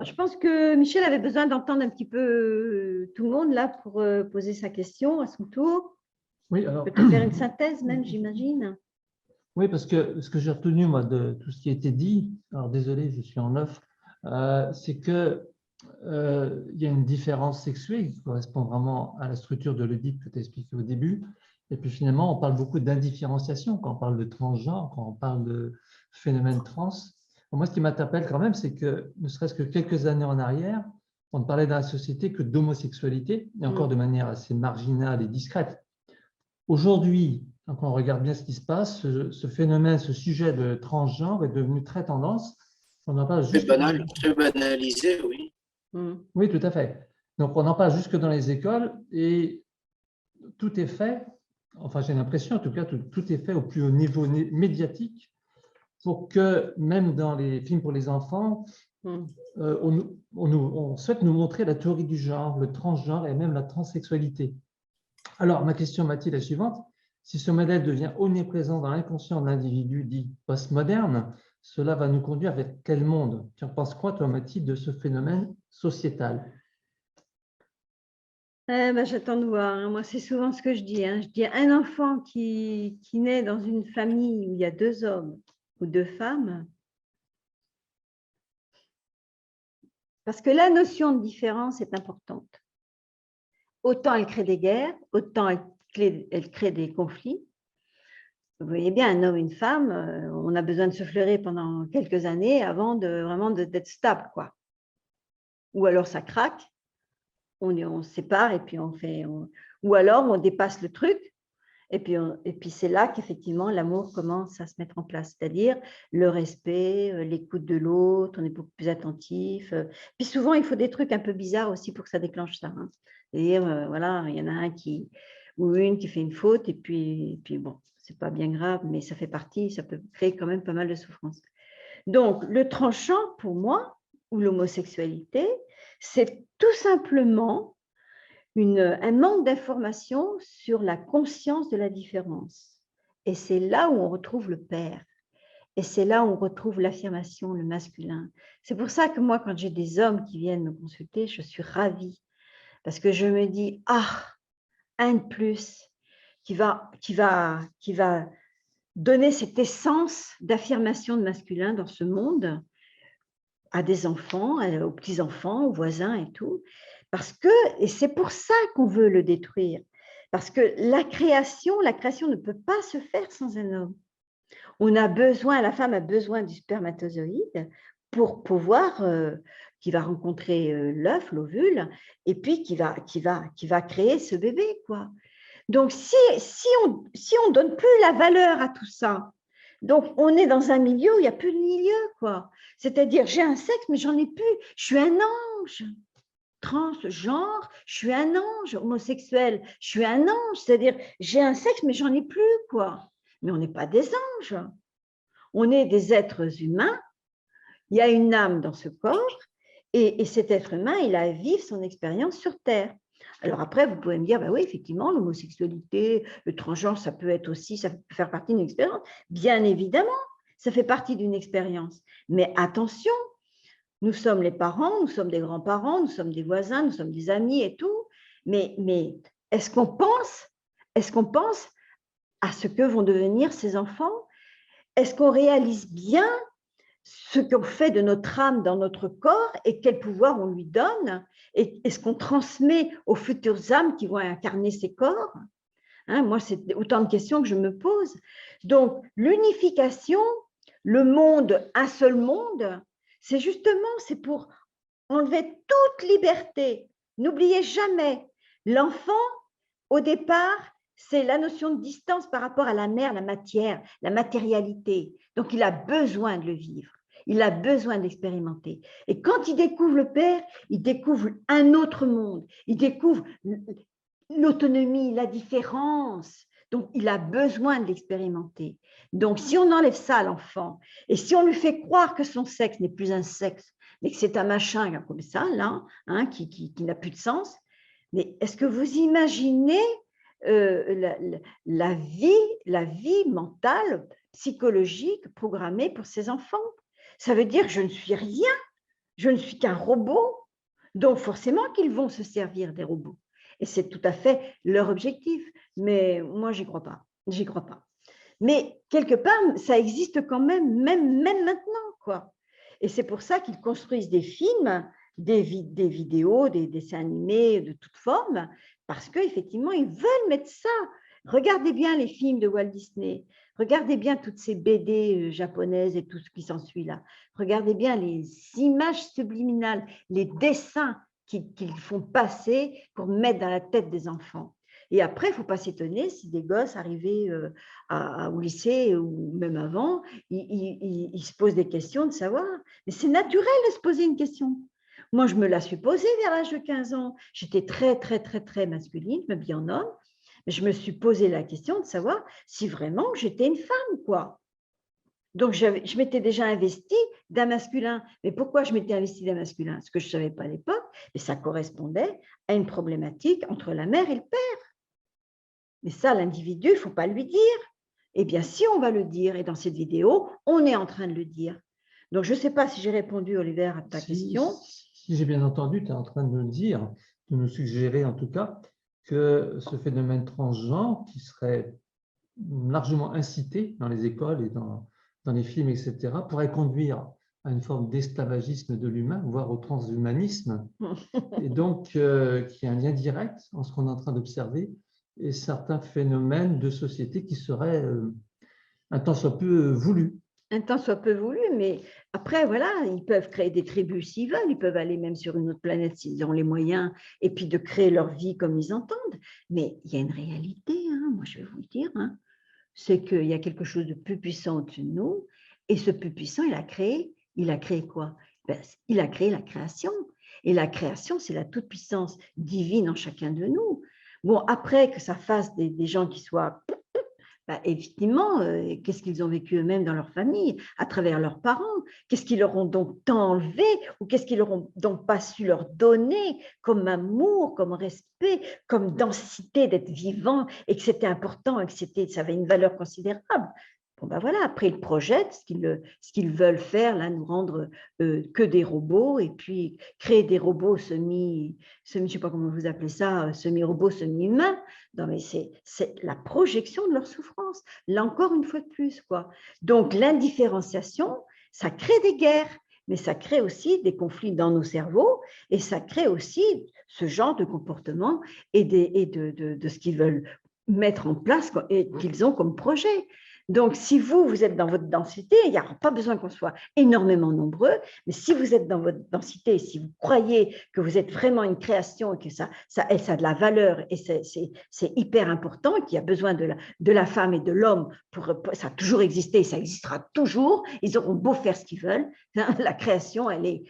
je pense que Michel avait besoin d'entendre un petit peu tout le monde là pour poser sa question à son tour. Oui, alors, Peut-être faire une synthèse même, j'imagine. oui, parce que ce que j'ai retenu, moi, de tout ce qui a été dit, alors désolé, je suis en neuf, c'est que il y a une différence sexuée qui correspond vraiment à la structure de l'Oedipe que tu as expliqué au début. Et puis finalement, on parle beaucoup d'indifférenciation quand on parle de transgenre, quand on parle de phénomène trans. Moi, ce qui m'interpelle quand même, c'est que, ne serait-ce que quelques années en arrière, on ne parlait dans la société que d'homosexualité, et encore de manière assez marginale et discrète. Aujourd'hui, quand on regarde bien ce qui se passe, ce phénomène, ce sujet de transgenre est devenu très tendance. On en parle Très banal, très banalisé, oui. Oui, tout à fait. Donc, on en parle jusque dans les écoles et tout est fait, enfin j'ai l'impression en tout cas, tout est fait au plus haut niveau médiatique pour que même dans les films pour les enfants, on souhaite nous montrer la théorie du genre, le transgenre et même la transsexualité. Alors, ma question, Mathilde, est la suivante. Si ce modèle devient omniprésent dans l'inconscient de l'individu dit postmoderne, cela va nous conduire vers quel monde? Tu en penses quoi, toi, Mathilde, de ce phénomène sociétal? J'attends de voir, hein. Moi, c'est souvent ce que je dis, hein. Je dis un enfant qui naît dans une famille où il y a 2 hommes ou 2 femmes, parce que la notion de différence est importante. Autant elle crée des guerres, autant elle crée des conflits. Vous voyez bien, un homme, une femme, on a besoin de se fleurer pendant quelques années avant vraiment d'être stable, quoi. Ou alors ça craque, on se sépare et puis ou alors on dépasse le truc et puis c'est là qu'effectivement l'amour commence à se mettre en place, c'est-à-dire le respect, l'écoute de l'autre, on est beaucoup plus attentif. Puis souvent il faut des trucs un peu bizarres aussi pour que ça déclenche ça, hein. C'est-à-dire voilà, il y en a un ou une qui fait une faute et puis bon, c'est pas bien grave, mais ça fait partie, ça peut créer quand même pas mal de souffrance. Donc le tranchant pour moi, ou l'homosexualité, c'est tout simplement un manque d'information sur la conscience de la différence. Et c'est là où on retrouve le père. Et c'est là où on retrouve l'affirmation, le masculin. C'est pour ça que moi, quand j'ai des hommes qui viennent me consulter, je suis ravie. Parce que je me dis, un de plus qui va donner cette essence d'affirmation de masculin dans ce monde à des enfants, aux petits-enfants, aux voisins et tout. Et c'est pour ça qu'on veut le détruire. Parce que la création ne peut pas se faire sans un homme. La femme a besoin du spermatozoïde pour pouvoir, qui va rencontrer l'œuf, l'ovule, et puis qui va créer ce bébé, quoi. Donc, si on ne donne plus la valeur à tout ça, donc on est dans un milieu où il n'y a plus de milieu, quoi. C'est-à-dire, j'ai un sexe, mais j'en ai plus. Je suis un ange. Transgenre, je suis un ange. Homosexuel, je suis un ange. C'est-à-dire, j'ai un sexe, mais j'en ai plus, quoi. Mais on n'est pas des anges. On est des êtres humains. Il y a une âme dans ce corps. Et cet être humain, il a à vivre son expérience sur Terre. Alors après, vous pouvez me dire, oui, effectivement, l'homosexualité, le transgenre, ça peut faire partie d'une expérience. Bien évidemment, ça fait partie d'une expérience. Mais attention, nous sommes les parents, nous sommes des grands-parents, nous sommes des voisins, nous sommes des amis et tout. Mais est-ce qu'on pense à ce que vont devenir ces enfants? Est-ce qu'on réalise bien ce qu'on fait de notre âme dans notre corps et quel pouvoir on lui donne, et ce qu'on transmet aux futures âmes qui vont incarner ces corps, hein? Moi, c'est autant de questions que je me pose. Donc, l'unification, le monde, un seul monde, c'est pour enlever toute liberté. N'oubliez jamais, l'enfant, au départ, c'est la notion de distance par rapport à la mère, la matière, la matérialité. Donc, il a besoin de le vivre. Il a besoin d'expérimenter. Et quand il découvre le père, il découvre un autre monde. Il découvre l'autonomie, la différence. Donc, il a besoin de l'expérimenter. Donc, si on enlève ça à l'enfant, et si on lui fait croire que son sexe n'est plus un sexe, mais que c'est un machin comme ça, là, hein, qui n'a plus de sens, mais est-ce que vous imaginez la vie mentale, psychologique, programmée pour ces enfants? Ça veut dire que je ne suis rien. Je ne suis qu'un robot, donc forcément qu'ils vont se servir des robots. Et c'est tout à fait leur objectif. Mais moi, j'y crois pas. J'y crois pas. Mais quelque part, ça existe quand même maintenant, quoi. Et c'est pour ça qu'ils construisent des films, des vidéos, des dessins animés de toutes formes, parce qu'effectivement, ils veulent mettre ça. Regardez bien les films de Walt Disney, regardez bien toutes ces BD japonaises et tout ce qui s'ensuit là. Regardez bien les images subliminales, les dessins qu'ils font passer pour mettre dans la tête des enfants. Et après, il ne faut pas s'étonner si des gosses arrivés au lycée ou même avant, ils se posent des questions de savoir. Mais c'est naturel de se poser une question. Moi, je me la suis posée vers l'âge de 15 ans. J'étais très, très, très, très masculine, je m'habillais en homme. Mais je me suis posé la question de savoir si vraiment j'étais une femme, quoi. Donc, je m'étais déjà investie d'un masculin. Mais pourquoi je m'étais investie d'un masculin? Ce que je ne savais pas à l'époque, mais ça correspondait à une problématique entre la mère et le père. Mais ça, l'individu, il ne faut pas lui dire. Eh bien, si on va le dire, et dans cette vidéo, on est en train de le dire. Donc, je ne sais pas si j'ai répondu, Oliver, à ta question. Si j'ai bien entendu, tu es en train de nous dire, de nous suggérer en tout cas, que ce phénomène transgenre qui serait largement incité dans les écoles et dans les films, etc., pourrait conduire à une forme d'esclavagisme de l'humain, voire au transhumanisme, et donc qu'il y a un lien direct entre ce qu'on est en train d'observer et certains phénomènes de société qui seraient un tant soit peu voulus. Un temps soit peu voulu, mais après, voilà, ils peuvent créer des tribus s'ils veulent, ils peuvent aller même sur une autre planète s'ils ont les moyens, et puis de créer leur vie comme ils entendent. Mais il y a une réalité, hein, moi je vais vous le dire, hein, c'est qu'il y a quelque chose de plus puissant au-dessus de nous, et ce plus puissant, il a créé quoi? Ben, il a créé la création, et la création, c'est la toute-puissance divine en chacun de nous. Bon, après que ça fasse des gens qui soient... Bah, effectivement, qu'est-ce qu'ils ont vécu eux-mêmes dans leur famille, à travers leurs parents? Qu'est-ce qu'ils leur ont donc tant enlevé ou qu'est-ce qu'ils leur ont donc pas su leur donner comme amour, comme respect, comme densité d'être vivant et que c'était important et que ça avait une valeur considérable? Bon, ben voilà, après, ils projettent ce qu'ils veulent faire, là, nous rendre que des robots et puis créer des robots je ne sais pas comment vous appelez ça, semi-robots, semi-humains. Non, mais c'est la projection de leur souffrance, là encore une fois de plus, quoi. Donc, l'indifférenciation, ça crée des guerres, mais ça crée aussi des conflits dans nos cerveaux et ça crée aussi ce genre de comportement et de ce qu'ils veulent mettre en place et qu'ils ont comme projet. Donc, si vous êtes dans votre densité, il n'y a pas besoin qu'on soit énormément nombreux, mais si vous êtes dans votre densité, si vous croyez que vous êtes vraiment une création et que ça a de la valeur et c'est hyper important, qu'il y a besoin de la femme et de l'homme, ça a toujours existé, ça existera toujours, ils auront beau faire ce qu'ils veulent, la création, elle est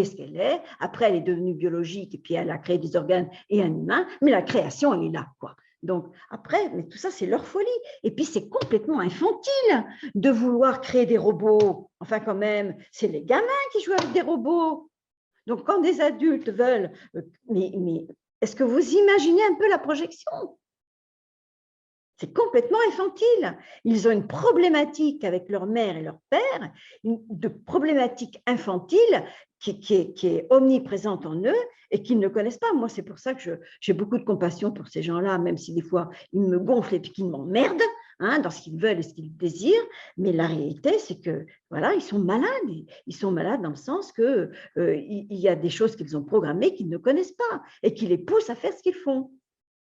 ce qu'elle est, après elle est devenue biologique et puis elle a créé des organes et un humain, mais la création, elle est là, quoi. Donc, après, mais tout ça, c'est leur folie. Et puis, c'est complètement infantile de vouloir créer des robots. Enfin, quand même, c'est les gamins qui jouent avec des robots. Donc, quand des adultes veulent... Mais est-ce que vous imaginez un peu la projection? C'est complètement infantile. Ils ont une problématique avec leur mère et leur père, une problématique infantile qui est omniprésente en eux et qu'ils ne connaissent pas. Moi, c'est pour ça que j'ai beaucoup de compassion pour ces gens-là, même si des fois, ils me gonflent et puis qu'ils m'emmerdent dans ce qu'ils veulent et ce qu'ils désirent. Mais la réalité, c'est que voilà, ils sont malades. Ils sont malades dans le sens qu'il y a des choses qu'ils ont programmées qu'ils ne connaissent pas et qui les poussent à faire ce qu'ils font.